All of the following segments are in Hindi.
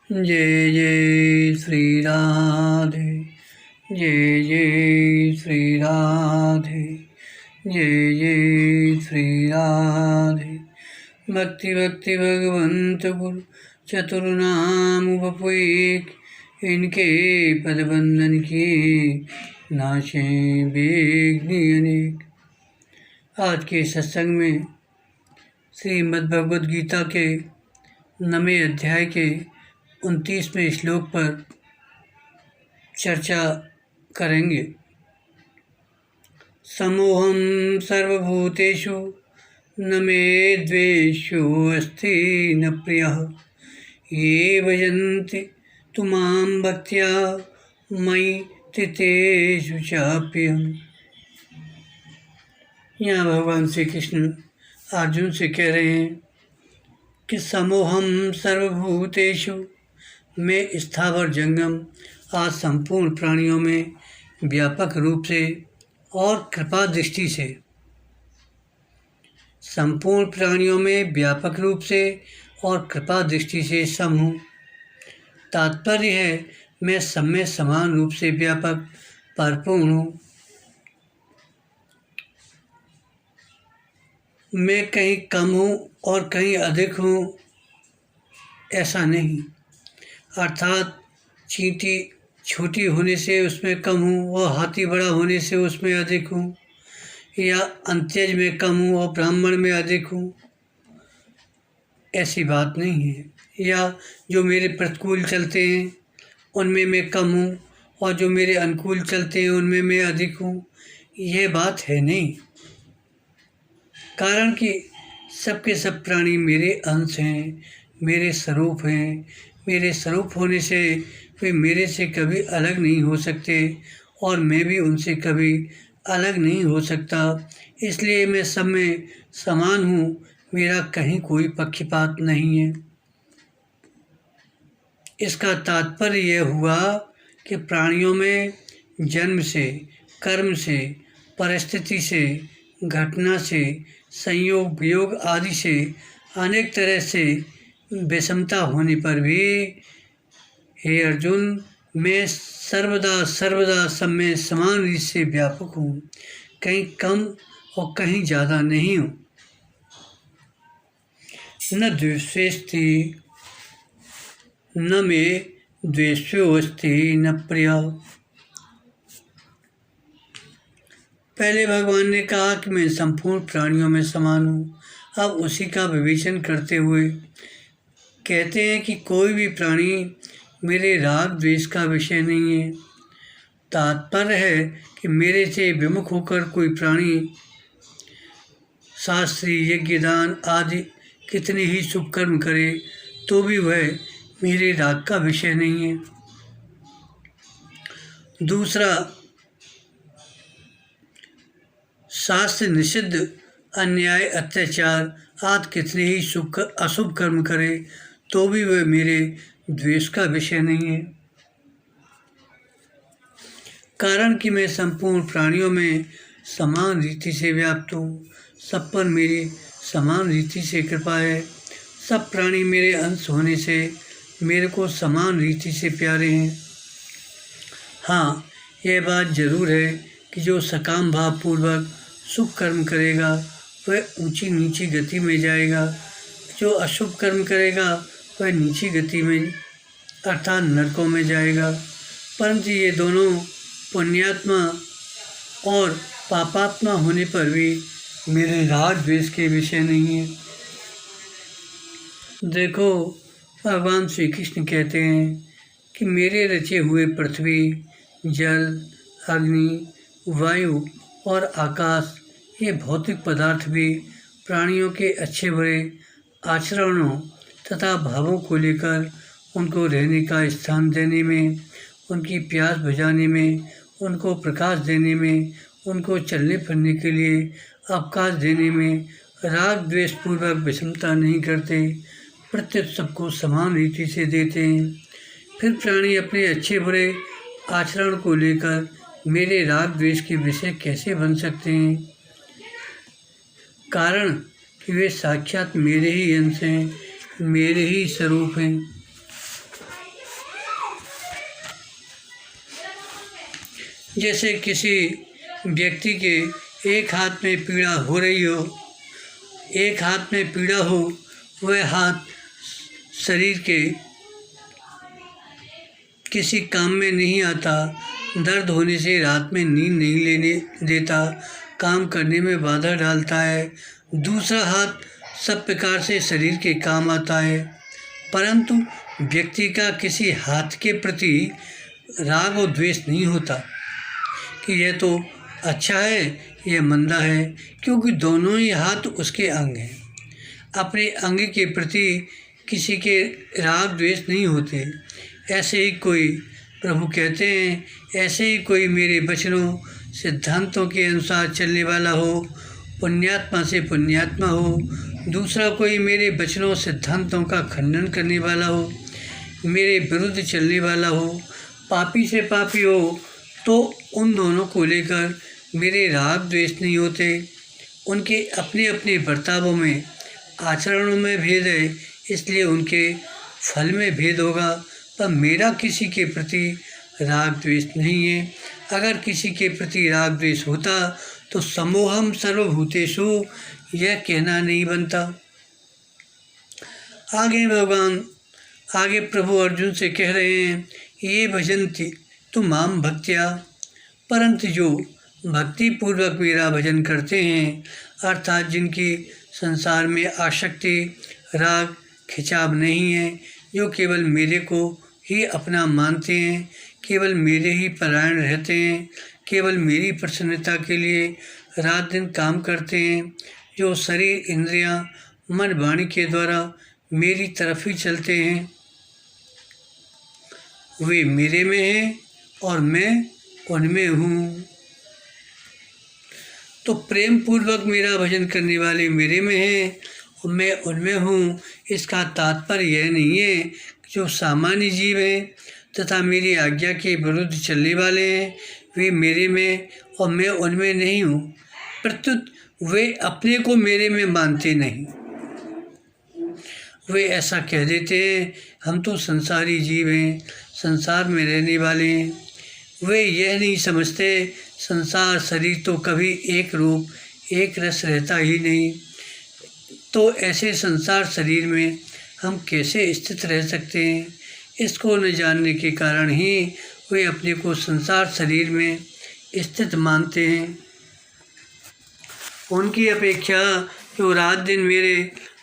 जय जय श्री राधे, जय जय श्री राधे, जय जय श्री राधे। भक्ति भक्ति भगवंत गुरु चतुर्नाम उपपुएक, इनके पदबंधन की नाशे विघ्न अनेक। आज के सत्संग में श्रीमद् भगवद गीता के 9वें अध्याय के 29वें श्लोक पर चर्चा करेंगे। समोहम सर्वभूतेषु न मे द्वेषो अस्ति न प्रियः, ये भजन्ति तु मां भक्त्या मयि ते तेषु चाप्यहम्। यहाँ भगवान श्री कृष्ण अर्जुन से कह रहे हैं कि समोहम सर्वभूतेषु, मैं स्थावर जंगम आज संपूर्ण प्राणियों में व्यापक रूप से और कृपा दृष्टि से, संपूर्ण प्राणियों में व्यापक रूप से और कृपा दृष्टि से सम हूँ। तात्पर्य है मैं सब में समान रूप से व्यापक परिपूर्ण हूँ। मैं कहीं कम हूँ और कहीं अधिक हूँ, ऐसा नहीं। अर्थात चींटी छोटी होने से उसमें कम हूँ और हाथी बड़ा होने से उसमें अधिक हूँ, या अंत्यज में कम हूँ और ब्राह्मण में अधिक हूँ, ऐसी बात नहीं है। या जो मेरे प्रतिकूल चलते हैं उनमें मैं कम हूँ और जो मेरे अनुकूल चलते हैं उनमें मैं अधिक हूँ, यह बात है नहीं। कारण कि सबके सब प्राणी मेरे अंश हैं, मेरे स्वरूप हैं। मेरे स्वरूप होने से वे मेरे से कभी अलग नहीं हो सकते और मैं भी उनसे कभी अलग नहीं हो सकता। इसलिए मैं सब में समान हूँ, मेरा कहीं कोई पक्षपात नहीं है। इसका तात्पर्य यह हुआ कि प्राणियों में जन्म से, कर्म से, परिस्थिति से, घटना से, संयोग वियोग आदि से अनेक तरह से विषमता होने पर भी हे अर्जुन, मैं सर्वदा सर्वदा सब में समान रीत से व्यापक हूँ, कहीं कम और कहीं ज़्यादा नहीं हूँ। न द्वेष्यस्ति न मे द्वेष्यो अस्ति न प्रिय। पहले भगवान ने कहा कि मैं संपूर्ण प्राणियों में समान हूँ। अब उसी का विवेचन करते हुए कहते हैं कि कोई भी प्राणी मेरे राग द्वेष का विषय नहीं है। तात्पर्य है कि मेरे से विमुख होकर कोई प्राणी शास्त्री, यज्ञ, दान आदि कितने ही शुभ कर्म करे तो भी वह मेरे राग का विषय नहीं है। दूसरा, शास्त्र निषिद्ध अन्याय, अत्याचार आदि कितने ही अशुभ कर्म करे तो भी वह मेरे द्वेष का विषय नहीं है। कारण कि मैं संपूर्ण प्राणियों में समान रीति से व्याप्त हूँ, सब पर मेरी समान रीति से कृपा है। सब प्राणी मेरे अंश होने से मेरे को समान रीति से प्यारे हैं। हाँ, यह बात जरूर है कि जो सकाम भाव पूर्वक शुभ कर्म करेगा वह ऊंची नीची गति में जाएगा, जो अशुभ कर्म करेगा वह नीची गति में अर्थात नरकों में जाएगा। परंतु ये दोनों पुण्यात्मा और पापात्मा होने पर भी मेरे राग द्वेष के विषय नहीं है। देखो, भगवान श्री कृष्ण कहते हैं कि मेरे रचे हुए पृथ्वी, जल, अग्नि, वायु और आकाश, ये भौतिक पदार्थ भी प्राणियों के अच्छे बुरे आचरणों तथा भावों को लेकर उनको रहने का स्थान देने में, उनकी प्यास बुझाने में, उनको प्रकाश देने में, उनको चलने फिरने के लिए अवकाश देने में राग द्वेष पूर्वक विषमता नहीं करते, प्रत्युत सबको समान रीति से देते हैं। फिर प्राणी अपने अच्छे बुरे आचरण को लेकर मेरे राग द्वेष के विषय कैसे बन सकते हैं? कारण कि वे साक्षात मेरे ही अंश हैं, मेरे ही स्वरूप हैं। जैसे किसी व्यक्ति के एक हाथ में पीड़ा हो रही हो, एक हाथ में पीड़ा हो, वह हाथ शरीर के किसी काम में नहीं आता, दर्द होने से रात में नींद नहीं लेने देता, काम करने में बाधा डालता है। दूसरा हाथ सब प्रकार से शरीर के काम आता है, परंतु व्यक्ति का किसी हाथ के प्रति राग और द्वेष नहीं होता कि यह तो अच्छा है, यह मंदा है, क्योंकि दोनों ही हाथ उसके अंग हैं। अपने अंग के प्रति किसी के राग द्वेष नहीं होते। ऐसे ही कोई, प्रभु कहते हैं, ऐसे ही कोई मेरे वचनों सिद्धांतों के अनुसार चलने वाला हो, पुण्यात्मा से पुण्यात्मा हो। दूसरा कोई मेरे वचनों सिद्धांतों का खंडन करने वाला हो, मेरे विरुद्ध चलने वाला हो, पापी से पापी हो, तो उन दोनों को लेकर मेरे राग द्वेष नहीं होते। उनके अपने अपने बर्तावों में, आचरणों में भेद है, इसलिए उनके फल में भेद होगा, पर मेरा किसी के प्रति राग द्वेष नहीं है। अगर किसी के प्रति राग द्वेष होता तो समोहम सर्वभूतेषु यह कहना नहीं बनता। आगे प्रभु अर्जुन से कह रहे हैं, ये भजन्ति तु माम भक्त्या, परंतु जो भक्ति पूर्वक मेरा भजन करते हैं, अर्थात जिनकी संसार में आसक्ति, राग, खिंचाव नहीं है, जो केवल मेरे को ही अपना मानते हैं, केवल मेरे ही परायण रहते हैं, केवल मेरी प्रसन्नता के लिए रात दिन काम करते हैं, जो शरीर, इंद्रियां, मन, वाणी के द्वारा मेरी तरफ ही चलते हैं, वे मेरे में हैं और मैं उनमें हूँ। तो प्रेम पूर्वक मेरा भजन करने वाले मेरे में हैं और मैं उनमें हूँ। इसका तात्पर्य यह नहीं है जो सामान्य जीव हैं तथा मेरी आज्ञा के विरुद्ध चलने वाले हैं, वे मेरे में और मैं उनमें नहीं हूँ। प्रत्युत वे अपने को मेरे में मानते नहीं। वे ऐसा कह देते हैं, हम तो संसारी जीव हैं, संसार में रहने वाले हैं। वे यह नहीं समझते संसार शरीर तो कभी एक रूप, एक रस रहता ही नहीं। तो ऐसे संसार शरीर में हम कैसे स्थित रह सकते हैं? इसको न जानने के कारण ही वे अपने को संसार शरीर में स्थित मानते हैं। उनकी अपेक्षा जो रात दिन मेरे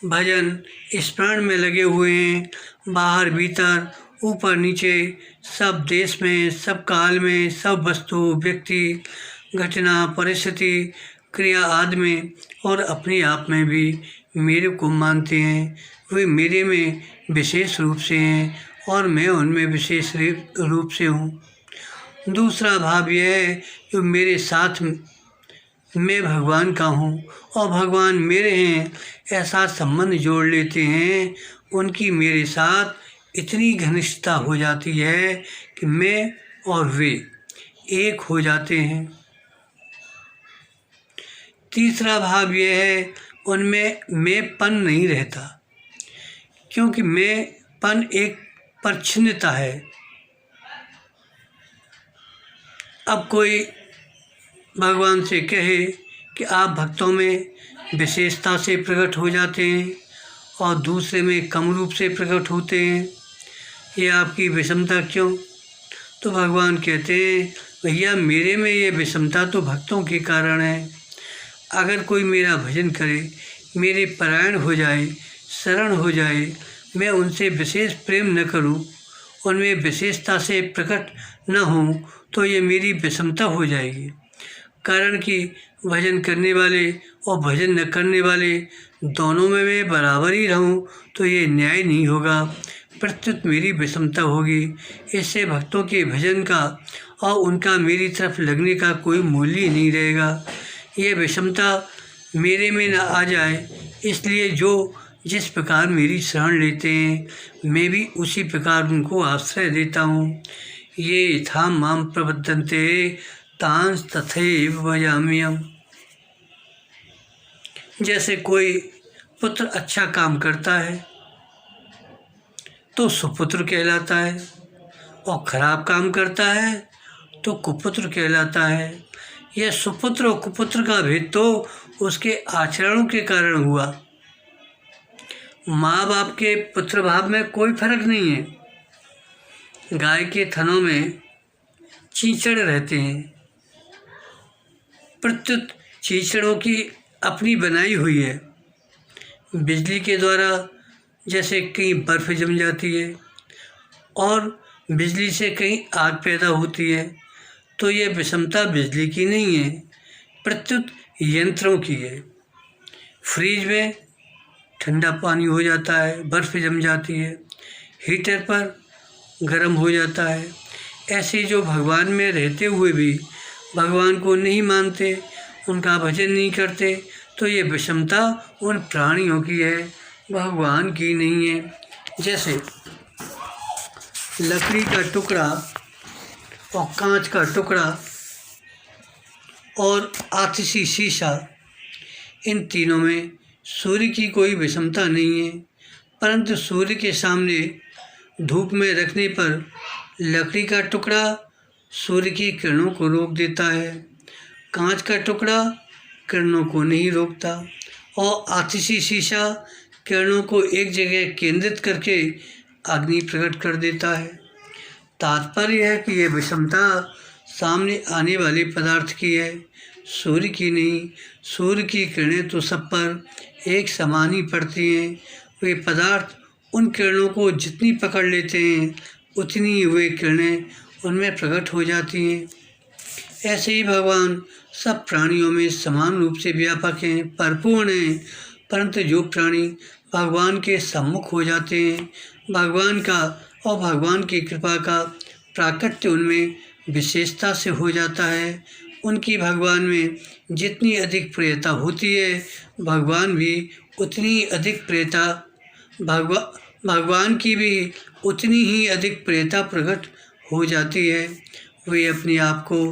भजन स्मरण में लगे हुए हैं, बाहर भीतर, ऊपर नीचे, सब देश में, सब काल में, सब वस्तु, व्यक्ति, घटना, परिस्थिति, क्रिया आदि में और अपने आप में भी मेरे को मानते हैं, वे मेरे में विशेष रूप से हैं और मैं उनमें विशेष रूप से हूँ। दूसरा भाव यह है जो मेरे साथ मैं भगवान का हूँ और भगवान मेरे हैं, ऐसा संबंध जोड़ लेते हैं। उनकी मेरे साथ इतनी घनिष्ठता हो जाती है कि मैं और वे एक हो जाते हैं। तीसरा भाव यह है, उनमें मैंपन नहीं रहता, क्योंकि मैंपन एक परिच्छिन्नता है। अब कोई भगवान से कहे कि आप भक्तों में विशेषता से प्रकट हो जाते हैं और दूसरे में कम रूप से प्रकट होते हैं, ये आपकी विषमता क्यों? तो भगवान कहते हैं, भैया मेरे में ये विषमता तो भक्तों के कारण है। अगर कोई मेरा भजन करे, मेरे परायण हो जाए, शरण हो जाए, मैं उनसे विशेष प्रेम न करूं, उनमें विशेषता से प्रकट न हूं, तो ये मेरी विषमता हो जाएगी। कारण कि भजन करने वाले और भजन न करने वाले दोनों में मैं बराबर ही रहूं, तो ये न्याय नहीं होगा, प्रत्युत मेरी विषमता होगी। इससे भक्तों के भजन का और उनका मेरी तरफ लगने का कोई मूल्य ही नहीं रहेगा। ये विषमता मेरे में न आ जाए, इसलिए जो जिस प्रकार मेरी शरण लेते हैं, मैं भी उसी प्रकार उनको आश्रय देता हूँ। ये यथा माम प्रबद्धन्ते तांस तथैव भजाम्यहम्। जैसे कोई पुत्र अच्छा काम करता है तो सुपुत्र कहलाता है, और खराब काम करता है तो कुपुत्र कहलाता है। यह सुपुत्र और कुपुत्र का भेद तो उसके आचरणों के कारण हुआ। माँ बाप के पुत्र भाव में कोई फर्क नहीं है। गाय के थनों में चींचड़ रहते हैं, प्रत्युत चींचड़ों की अपनी बनाई हुई है। बिजली के द्वारा जैसे कहीं बर्फ़ जम जाती है और बिजली से कहीं आग पैदा होती है, तो यह विषमता बिजली की नहीं है, प्रत्युत यंत्रों की है। फ्रिज में ठंडा पानी हो जाता है, बर्फ़ जम जाती है, हीटर पर गर्म हो जाता है। ऐसे जो भगवान में रहते हुए भी भगवान को नहीं मानते, उनका भजन नहीं करते, तो ये विषमता उन प्राणियों की है, भगवान की नहीं है। जैसे लकड़ी का टुकड़ा और कांच का टुकड़ा और आतिशी शीशा, इन तीनों में सूर्य की कोई विषमता नहीं है, परंतु सूर्य के सामने धूप में रखने पर लकड़ी का टुकड़ा सूर्य की किरणों को रोक देता है, कांच का टुकड़ा किरणों को नहीं रोकता और आतिशी शीशा किरणों को एक जगह केंद्रित करके अग्नि प्रकट कर देता है। तात्पर्य है कि यह विषमता सामने आने वाले पदार्थ की है, सूर्य की नहीं। सूर्य की किरणें तो सब पर एक समान ही पड़ती हैं। वे पदार्थ उन किरणों को जितनी पकड़ लेते हैं, उतनी ही वे किरणें उनमें प्रकट हो जाती हैं। ऐसे ही भगवान सब प्राणियों में समान रूप से व्यापक हैं, परिपूर्ण हैं, परंतु जो प्राणी भगवान के सम्मुख हो जाते हैं, भगवान का और भगवान की कृपा का प्राकट्य उनमें विशेषता से हो जाता है, उनकी भगवान में जितनी अधिक प्रियता होती है, भगवान भी उतनी अधिक प्रियता भगवान की भी उतनी ही अधिक प्रियता प्रकट हो जाती है। वे अपने आप को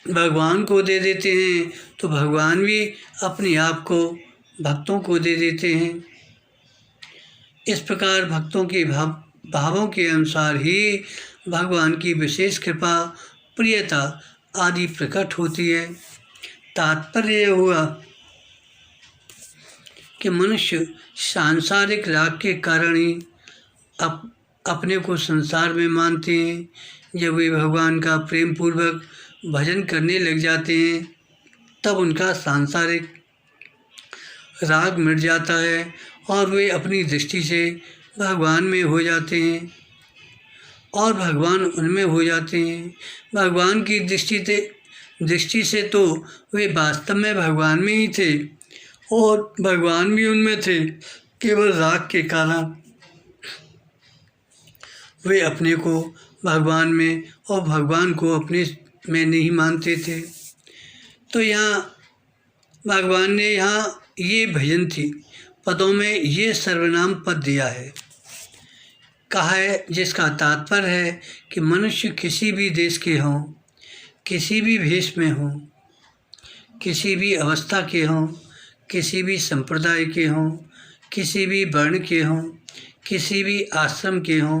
भगवान को दे देते हैं, तो भगवान भी अपने आप को भक्तों को दे देते हैं। इस प्रकार भक्तों के भावों के अनुसार ही भगवान की विशेष कृपा, प्रियता आदि प्रकट होती है। तात्पर्य यह हुआ कि मनुष्य सांसारिक राग के कारण ही अपने को संसार में मानते हैं। जब वे भगवान का प्रेम पूर्वक भजन करने लग जाते हैं, तब उनका सांसारिक राग मिट जाता है और वे अपनी दृष्टि से भगवान में हो जाते हैं और भगवान उनमें हो जाते हैं। भगवान की दृष्टि से तो वे वास्तव में भगवान में ही थे और भगवान भी उनमें थे, केवल राग के कारण वे अपने को भगवान में और भगवान को अपने में नहीं मानते थे। तो यहाँ भगवान ने यहाँ ये भजन थी पदों में ये सर्वनाम पद दिया है, कहा है, जिसका तात्पर्य है कि मनुष्य किसी भी देश के हों, किसी भी भेष में हों, किसी भी अवस्था के हों, किसी भी संप्रदाय के हों, किसी भी वर्ण के हों, किसी भी आश्रम के हों,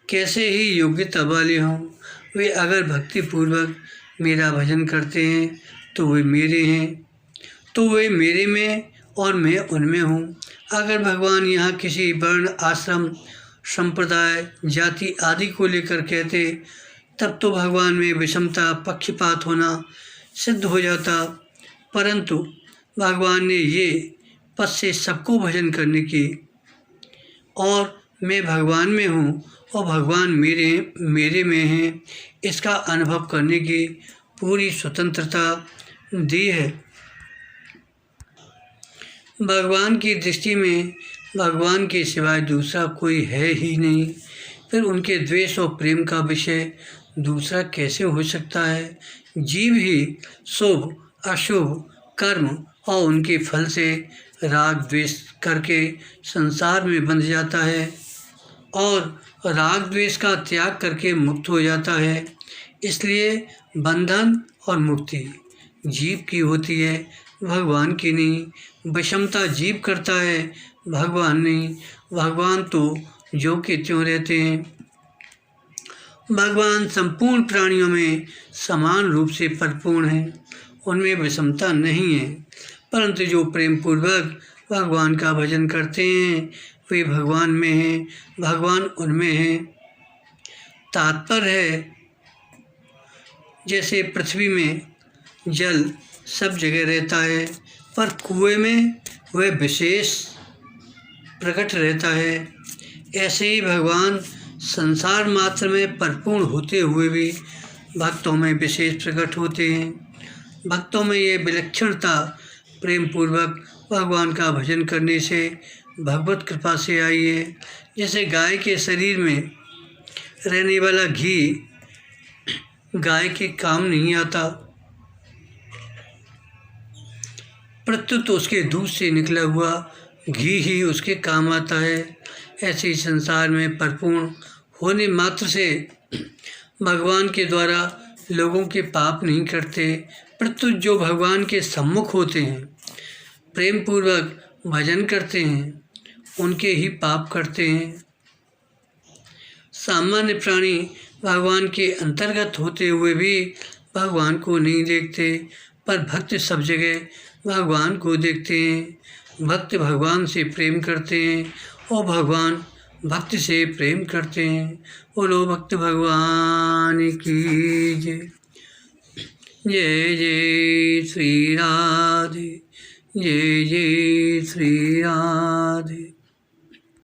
कैसे ही योग्यता वाले हों, वे अगर भक्तिपूर्वक मेरा भजन करते हैं तो वे मेरे हैं, तो वे मेरे में और मैं उनमें हूँ। अगर भगवान यहाँ किसी वर्ण, आश्रम, संप्रदाय, जाति आदि को लेकर कहते, तब तो भगवान में विषमता, पक्षपात होना सिद्ध हो जाता, परंतु भगवान ने ये पद से सबको भजन करने की और मैं भगवान में हूँ और भगवान मेरे में हैं, इसका अनुभव करने की पूरी स्वतंत्रता दी है। भगवान की दृष्टि में भगवान के सिवाय दूसरा कोई है ही नहीं, फिर उनके द्वेष और प्रेम का विषय दूसरा कैसे हो सकता है। जीव ही शुभ अशुभ कर्म और उनके फल से राग द्वेष करके संसार में बंध जाता है और राग द्वेष का त्याग करके मुक्त हो जाता है। इसलिए बंधन और मुक्ति जीव की होती है, भगवान की नहीं। विषमता जीव करता है, भगवान नहीं। भगवान तो जो के त्यों रहते हैं। भगवान संपूर्ण प्राणियों में समान रूप से परिपूर्ण हैं, उनमें विषमता नहीं है। परंतु जो प्रेम पूर्वक भगवान का भजन करते हैं वे भगवान में हैं, भगवान उनमें हैं। तात्पर्य है, जैसे पृथ्वी में जल सब जगह रहता है पर कुएं में वह विशेष प्रकट रहता है, ऐसे ही भगवान संसार मात्र में परिपूर्ण होते हुए भी भक्तों में विशेष प्रकट होते हैं। भक्तों में ये विलक्षणता प्रेम पूर्वक भगवान का भजन करने से भगवत कृपा से आई है। जैसे गाय के शरीर में रहने वाला घी गाय के काम नहीं आता, प्रत्युत उसके दूध से निकला हुआ घी ही उसके काम आता है। ऐसे ही संसार में परिपूर्ण होने मात्र से भगवान के द्वारा लोगों के पाप नहीं करते, प्रत्युत जो भगवान के सम्मुख होते हैं, प्रेम पूर्वक भजन करते हैं, उनके ही पाप करते हैं। सामान्य प्राणी भगवान के अंतर्गत होते हुए भी भगवान को नहीं देखते, पर भक्त सब जगह भगवान को देखते हैं। भक्त भगवान से प्रेम करते हैं और भगवान भक्त से प्रेम करते हैं। बोलो भक्त भगवान की जय। जय जय श्री राधे, जय जय श्री राधे।